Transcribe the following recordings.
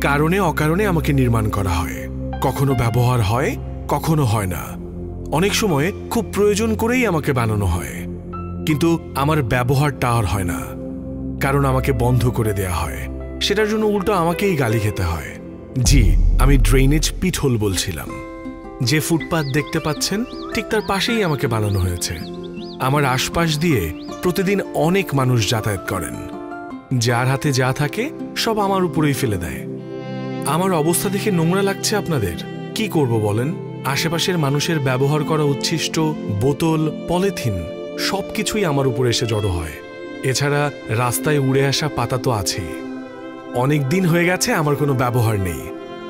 কারণে অকারণে আমাকে নির্মাণ করা হয়। কখনো ব্যবহার হয়, কখনো হয় না। অনেক সময় খুব প্রয়োজন করেই আমাকে বানানো হয়, কিন্তু আমার ব্যবহারটা আর হয় না, কারণ আমাকে বন্ধ করে দেয়া হয়। সেটার জন্য উল্টো আমাকেই গালি খেতে হয়। জি, আমি ড্রেনেজ পিটহোল বলছিলাম। যে ফুটপাত দেখতে পাচ্ছেন ঠিক তার পাশেই আমাকে বানানো হয়েছে। আমার আশপাশ দিয়ে প্রতিদিন অনেক মানুষ যাতায়াত করেন। যার হাতে যা থাকে সব আমার উপরেই ফেলে দেয়। আমার অবস্থা দেখে নোংরা লাগছে আপনাদের? কি করব বলেন? আশেপাশের মানুষের ব্যবহার করা উচ্ছিষ্ট বোতল, পলিথিন সবকিছুই আমার উপরে এসে জড়ো হয়। এছাড়া রাস্তায় উড়ে আসা পাতা তো আছেই। অনেক দিন হয়ে গেছে আমার কোনো ব্যবহার নেই,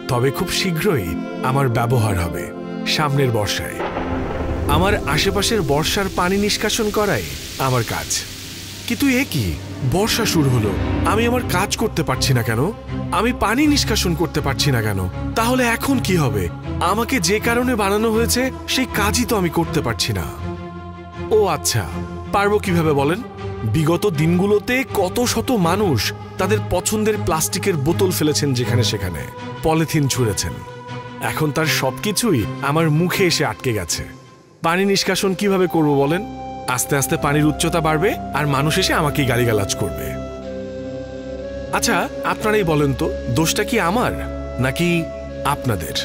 তবে খুব শীঘ্রই আমার ব্যবহার হবে, সামনের বর্ষায়। আমার আশেপাশের বর্ষার পানি নিষ্কাশন করাই আমার কাজ। কিন্তু এ কি, বর্ষা শুরু হলো, আমি আমার কাজ করতে পারছি না কেন? আমি পানি নিষ্কাশন করতে পারছি না কেন? তাহলে এখন কি হবে? আমাকে যে কারণে বানানো হয়েছে সেই কাজই তো আমি করতে পারছি না। ও আচ্ছা, পারবো কিভাবে বলেন? বিগত দিনগুলোতে কত শত মানুষ তাদের পছন্দের প্লাস্টিকের বোতল ফেলেছেন যেখানে সেখানে, পলিথিন ছুঁড়েছেন। এখন তার সবকিছুই আমার মুখে এসে আটকে গেছে। পানি নিষ্কাশন কিভাবে করব বলেন? আস্তে আস্তে পানির উচ্চতা বাড়বে আর মানুষ এসে আমাকেই গালিগালাজ করবে। আচ্ছা, আপনারাই বলেন তো, দোষটা কি আমার নাকি আপনাদের?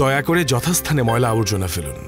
দয়া করে যথাস্থানে ময়লা আবর্জনা ফেলুন।